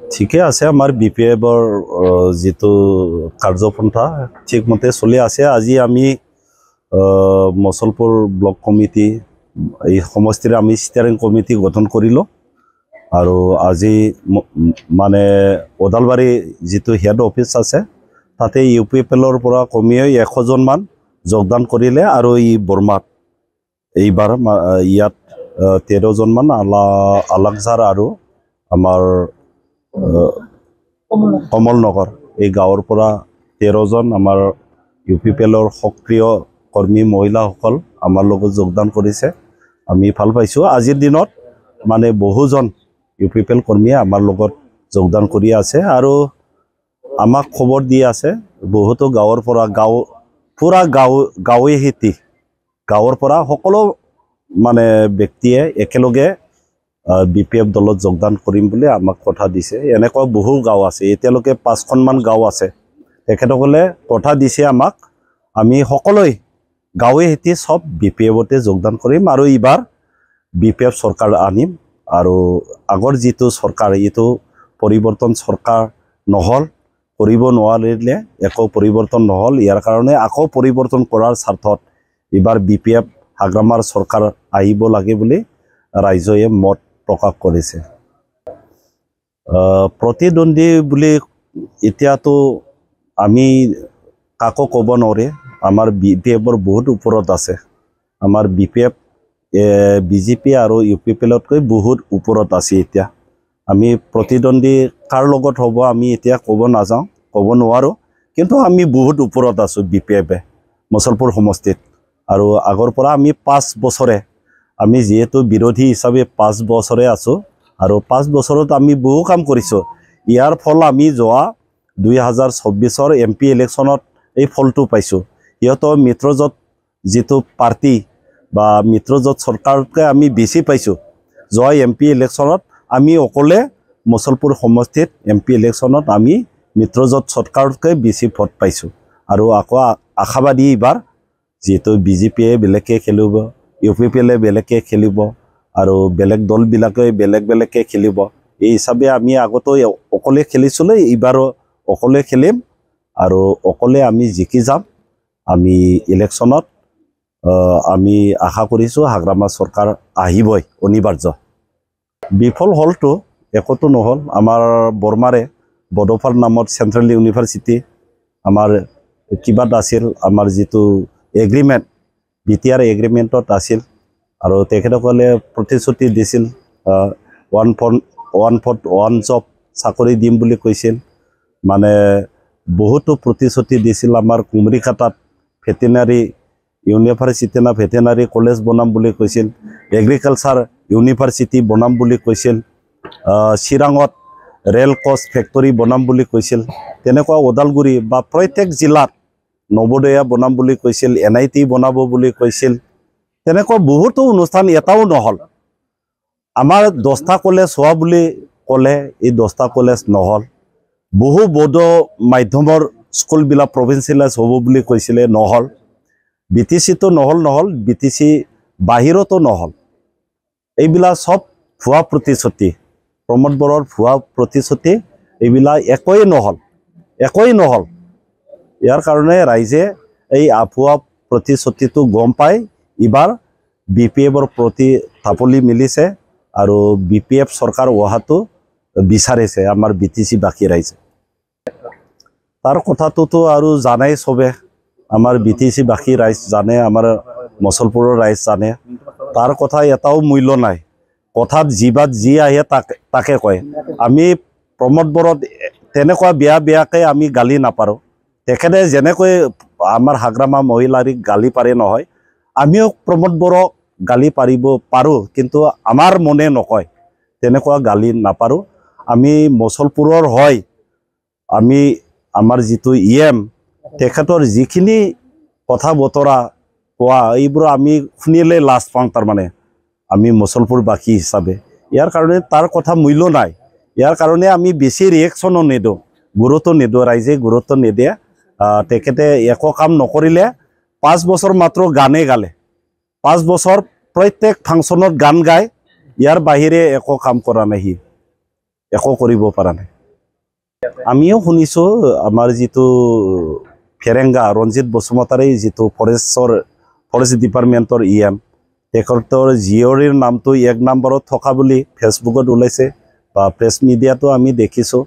ঠিকে আছে আমাৰ বিপিএফৰ যেটো কাৰ্যপন্থা ঠিকমতে চলি আছে। আজি আমি মছলপুৰ ব্লক কমিটি এই সমষ্টিৰ আমি ষ্টিয়াৰিং কমিটি গঠন কৰিলো আৰু আজি মানে ওদালবাৰী যেটো হেড অফিস আছে তাতে ইউপিএফএলৰ পৰা কমিয়ে 100 জন মান যোগদান কৰিলে আৰু এই বৰমাত এইবাৰ ইয়াত 13 জন মান আলাকজাৰ আৰু আমাৰ কমলনগৰ এই গাঁৱৰ পৰা 13 জন আমাৰ ইউপিএফএলৰ সক্ৰিয় কৰ্মী মহিলাসকল আমাৰ লগত যোগদান কৰিছে। আমি ভাল পাইছো আজিৰ দিনত মানে বহুজন ইউপিএফএল কৰ্মীয়ে আমাৰ লগত যোগদান কৰি আছে আৰু আমাক খবৰ দি আছে বহুতো গাঁৱৰ পৰা পুৰা গাঁৱে হিতি গাঁৱৰ পৰা সকলো মানে ব্যক্তিয়ে একেলগে বিপিএফ দলত যোগদান কৰিম বুলি আমাক কথা দিছে। এনেকুৱা বহু গাঁও আছে, এতিয়ালৈকে 5খন মান গাঁও আছে। তেখেতসকলে কথা দিছে আমাক আমি সকলোই গাঁৱে হিতি সব বিপিএফতে যোগদান কৰিম আৰু এইবাৰ বিপিএফ চৰকাৰ আনিম আৰু আগৰ যেটো চৰকাৰ এইটো পৰিৱৰ্তন চৰকাৰ নহল, কৰিব নোৱাৰিলে একো পৰিৱৰ্তন নহল। ইয়াৰ কাৰণে আকৌ পৰিৱৰ্তন কৰাৰ স্বাৰ্থত এইবাৰ বিপিএফ হাগ্ৰামাৰ চৰকাৰ আহিব লাগে বুলি ৰাইজয়ে মত প্ৰকাশ কৰিছে। প্ৰতিদ্বন্দ্বী বুলি এতিয়াতো আমি কাকো ক'ব নোৱাৰে, আমাৰ বিপিএফৰ বহুত ওপৰত আছে। আমাৰ বিপিএফ বিজেপি আৰু ইউপিএফএলতকৈ বহুত ওপৰত আছে। এতিয়া আমি প্ৰতিদ্বন্দ্বী কাৰ লগত হ'ব আমি এতিয়া ক'ব নাযাওঁ, ক'ব নোৱাৰোঁ, কিন্তু আমি বহুত ওপৰত আছোঁ বিপিএফে মছলপুৰ সমষ্টিত। আৰু আগৰ পৰা আমি 5 বছৰে আমি যেহেতু বিৰোধী হিচাপে 5 বছৰে আছোঁ আৰু 5 বছৰত আমি বহু কাম কৰিছোঁ। ইয়াৰ ফল আমি যোৱা 2024 MP ইলেকশ্যনত এই ফলটো পাইছোঁ। সিহঁতৰ মিত্ৰজোঁট যেটো পাৰ্টি বা মিত্ৰজোঁট চৰকাৰতকৈ আমি বেছি পাইছোঁ। যোৱা MP ইলেকশ্যনত আমি অকলে মছলপুৰ সমষ্টিত MP ইলেকশ্যনত আমি মিত্ৰজোঁট চৰকাৰতকৈ বেছি ভোট পাইছোঁ আৰু আকৌ আশাবাদী এইবাৰ যেহেতু বিজেপিয়ে বেলেগকৈ খেলিব, ইউপিএফএলে বেলেগকৈ খেলিব আৰু বেলেগ দলবিলাকে বেলেগকৈ খেলিব। এই হিচাপে আমি আগতে অকলে খেলিছিলোঁ, এইবাৰো অকলে খেলিম আৰু অকলে আমি জিকি যাম। আমি ইলেকশ্যনত আমি আশা কৰিছোঁ হাগ্ৰামা চৰকাৰ আহিবই অনিবাৰ্য। বিফল হ'লতো একোতো নহ'ল। আমাৰ বৰমাৰে বড়োফাৰ নামত চেণ্ট্ৰেল ইউনিভাৰ্চিটি আমাৰ কিবাত আছিল, আমাৰ যেটো এগ্ৰিমেণ্ট বিটিআৰ এগ্ৰিমেণ্টত আছিল আৰু তেখেতসকলে প্ৰতিশ্ৰুতি দিছিল 1 জব চাকৰি দিম বুলি কৈছিল। মানে বহুতো প্ৰতিশ্ৰুতি দিছিল। আমাৰ কুমৰিঘাটাত ভেটেনাৰী ইউনিভাৰ্চিটি না ভেটেনাৰী কলেজ বনাম বুলি কৈছিল, এগ্ৰিকালচাৰ ইউনিভাৰ্চিটি বনাম বুলি কৈছিল, চিৰাঙত ৰেল কোচ ফেক্টৰী বনাম বুলি কৈছিল। তেনেকুৱা ওদালগুৰি বা প্ৰত্যেক জিলাত নৱোদয়া বনাম বুলি কৈছিল, NIT বনাব বুলি কৈছিল। তেনেকুৱা বহুতো অনুষ্ঠান এটাও নহ'ল। আমাৰ 10টা কলেজ হোৱা বুলি ক'লে, এই 10টা কলেজ নহ'ল। বহু বড়ো মাধ্যমৰ স্কুলবিলাক প্ৰভিঞ্চিয়েলাইজ হ'ব বুলি কৈছিলে, নহ'ল। BTCটো নহ'ল, BTC বাহিৰতো নহ'ল। এইবিলাক সব ভুৱা প্ৰতিশ্ৰুতি, প্ৰমোদ বড়োৰ ভুৱা প্ৰতিশ্ৰুতি, এইবিলাক একোৱেই নহ'ল। ইয়াৰ কাৰণে ৰাইজে এই ভুৱা প্ৰতিশ্ৰুতিটো গম পাই এইবাৰ বিপিএফৰ প্ৰতি ঢাপলি মিলিছে আৰু বিপিএফ চৰকাৰ অহাটো বিচাৰিছে আমাৰ BTC বাসী ৰাইজে। তাৰ কথাটোতো আৰু জানাই চবে, আমাৰ BTC বাসী ৰাইজ জানে, আমাৰ মছলপুৰৰ ৰাইজ জানে। তাৰ কথা এটাও মূল্য নাই। কথাত যি আহে তাকে কয়। আমি প্ৰমোদ বড়োক তেনেকুৱা বেয়াকৈ আমি গালি নাপাৰোঁ। তেখেতে যেনেকৈ আমাৰ হাগ্ৰামা মহিলাৰীক গালি পাৰে নহয়, আমিও প্ৰমোদ বড়োক গালি পাৰিব পাৰোঁ, কিন্তু আমাৰ মনে নকয়, তেনেকুৱা গালি নাপাৰোঁ। আমি মছলপুৰৰ হয়, আমি আমাৰ যেটো EM তেখেতৰ যিখিনি কথা বতৰা কোৱা এইবোৰ আমি শুনিলে লাজ পাওঁ। তাৰমানে আমি মছলপুৰবাসী হিচাপে ইয়াৰ কাৰণে তাৰ কথা মূল্য নাই। ইয়াৰ কাৰণে আমি বেছি ৰিয়েকশ্যনো নিদিওঁ, গুৰুত্ব নিদিওঁ, ৰাইজে গুৰুত্ব নিদিয়ে। তেখেতে একো কাম নকৰিলে 5 বছৰ মাত্ৰ গানে গালে, 5 বছৰ প্ৰত্যেক ফাংচনত গান গায়, ইয়াৰ বাহিৰে একো কাম কৰা নাই। একো কৰিব পৰা নাই আমিও শুনিছো আমাৰ যেটো ফেৰেংগা ৰঞ্জিত বসুমতাৰী যেটো ফৰেষ্ট ডিপাৰ্টমেন্টৰ ইএম তেখেতৰ জিঅ'ৰ নামটো 1 নম্বৰত থকা বুলি ফেচবুকত ওলাইছে বা প্ৰেছ মিডিয়াটো আমি দেখিছো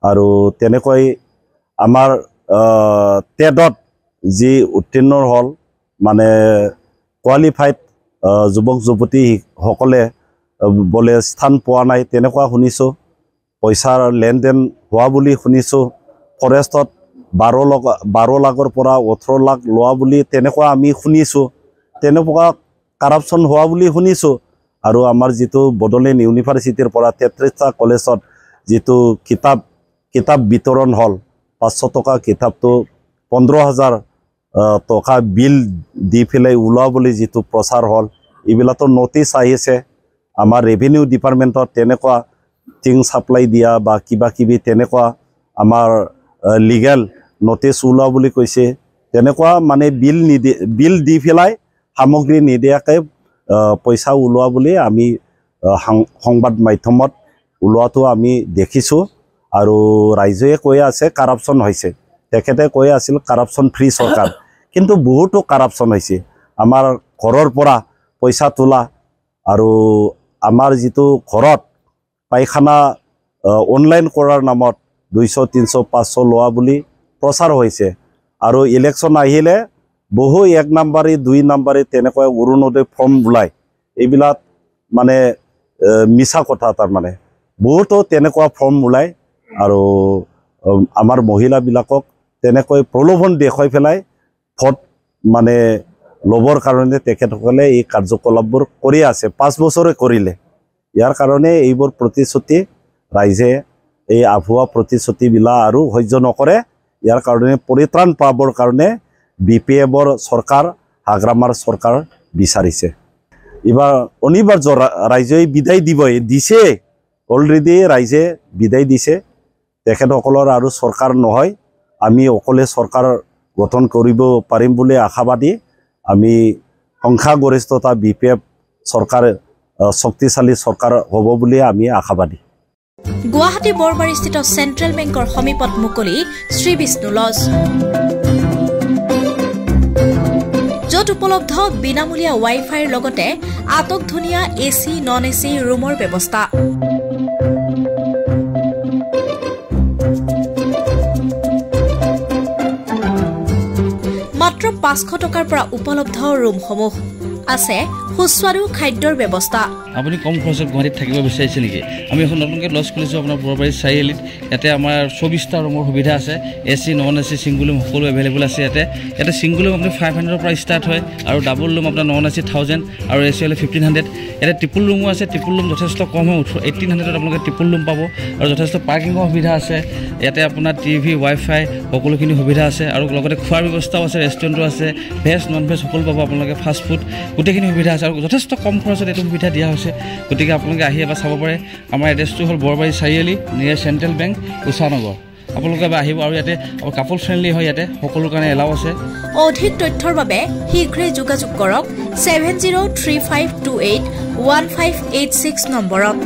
আৰু তেনেকৈ আমাৰ টেডত যি উত্তীৰ্ণ হল মানে কোৱালিফাইড যুৱক যুৱতী সকলে বলে স্থান পোৱা নাই তেনেকুৱা শুনিছো পইচাৰ লেনদেন হোৱা বুলি শুনিছো ফৰেষ্টত 12 লাখৰ পৰা 18 লাখ লোৱা বুলি তেনেকুৱা আমি শুনিছো তেনেকুৱা কাৰাপচন হোৱা বুলি শুনিছো আৰু আমাৰ যেটো বডলেণ্ড ইউনিভাৰ্চিটিৰ পৰা 33টা কলেজত যেটো কিতাপ বিতৰণ হল 500 টকা কিতাপটো 15000 টকা বিল দি ফেলাই উলোৱা বুলি যেটো প্ৰচাৰ হল ইবিলাতো নোটিছ আহিছে আমাৰ ৰেভিনিউ ডিপাৰ্টমেন্টত তেনেকুৱা টিং সাপ্লাই দিয়া বা কিবা কিবি তেনেকুৱা আমাৰ লিগেল নোটিছ উলোৱা বুলি কৈছে তেনেকুৱা মানে বিল দি ফেলাই সামগ্ৰী নিদিয়াকৈ পইচা উলোৱা বুলি আমি সংবাদ মাধ্যমত উলোৱাটো আমি দেখিছো আৰু ৰাইজে কৈ আছে কাৰাপচন হৈছে তেখেতে কৈ আছিল কাৰাপচন ফ্ৰী সৰকাৰ কিন্তু বহুতো কাৰাপশন হয়েছে আমাৰ ঘৰেৰ পৰা পয়সা তোলা আৰু আমাৰ যেটো ঘৰত পায়খানা অনলাইন কৰাৰ নামত 200 300 500 লোৱা বুলি প্ৰচাৰ হয়েছে আৰু ইলেকশন আহিলে বহু 1 নম্বৰে 2 নম্বৰে তেনেকৈ অৰুণোদয় ফৰ্ম ওলাই এইবিলাক মানে মিছা কথা তাৰ মানে বহুতো তেনেকুৱা ফৰ্ম ওলাই আৰু আমাৰ মহিলাবিলাকক তেনেকৈ প্ৰলোভন দেখুৱাই ফেলাই ভোট মানে লবৰ কাৰণে তেখেতসকলে এই কাৰ্যকলাপবোৰ কৰি আছে 5 বছৰে কৰিলে ইয়াৰ কাৰণে এইবোৰ প্ৰতিশ্ৰুতি ৰাইজে এই আভুৱা প্ৰতিশ্ৰুতিবিলাক আৰু সহ্য নকৰে ইয়াৰ কাৰণে পৰিত্ৰাণ পাবৰ কাৰণে বিপিএমৰ চৰকাৰ হাগ্ৰামাৰ চৰকাৰ বিচাৰিছে এবাৰ অনিবাৰ্য ৰাইজে বিদায় দিছে অলৰেডি ৰাইজে বিদায় দিছে তেখেতসকলৰ আৰু চৰকাৰ নহয় আমি অকলে চৰকাৰ গঠন কৰিব পাৰিম বুলি আশাবাদী আমি সংখ্যাগৰিষ্ঠতা বিপিএফ চৰকাৰ শক্তিশালী চৰকাৰ হ'ব বুলি আমি আশাবাদী গুৱাহাটী বৰবাৰীস্থিত সেন্ট্ৰেল বেংকৰ সমীপত মুকলি শ্ৰী বিষ্ণু লজ য'ত উপলব্ধ বিনামূলীয়া ৱাইফাইৰ লগতে আটক ধুনীয়া এচি নন এচি ৰুমৰ ব্যৱস্থা মাত্ৰ 500 টকাৰ পৰা উপলব্ধ ৰুমসমূহ আছে সুস্বাদু খাদ্যৰ ব্যৱস্থা আপুনি কম খৰচত গুৱাহাটীত থাকিব বিচাৰিছে নেকি আমি এখন নতুনকৈ লজ খুলিছোঁ আপোনাৰ বৰবাৰী চাৰিআলিত ইয়াতে আমাৰ 24টা ৰুমৰ সুবিধা আছে AC non AC single room সকলো এভেইলেবল আছে ইয়াতে সিংগল ৰুম আপুনি 500 পৰা ষ্টাৰ্ট হয় আৰু ডাবল ৰুম আপোনাৰ নন এচি 1000 আৰু এচি হ'লে 1500 ইয়াতে ট্ৰিপল ৰুমো আছে ট্ৰিপল ৰুম যথেষ্ট কম হয় 1800ত আপোনালোকে ট্ৰিপল ৰুম পাব আৰু যথেষ্ট পাৰ্কিঙৰ সুবিধা আছে ইয়াতে আপোনাৰ টিভি ৱাইফাই সকলোখিনি সুবিধা আছে আৰু লগতে খোৱাৰ ব্যৱস্থাও আছে ৰেষ্টুৰেণ্টো আছে ভেজ নন ভেজ সকলো পাব আপোনালোকে ফাষ্ট ফুড গোটেইখিনি সুবিধা আছে আৰু যথেষ্ট কম খৰচত এইটো সুবিধা দিয়া হৈছে গতিকে আপোনালোকে আহি এবাৰ চাব পাৰে আমাৰ এড্ৰেছটো হ'ল বৰবাৰী চাৰিআলি নিয়াৰ চেণ্ট্ৰেল বেংক উষানগৰ আপোনালোকে এবাৰ আহিব আৰু ইয়াতে কাপল ফ্ৰেণ্ডলি হয় ইয়াতে সকলো কাৰণে এলাও আছে অধিক তথ্যৰ বাবে শীঘ্ৰে যোগাযোগ কৰক 7035281586 নম্বৰত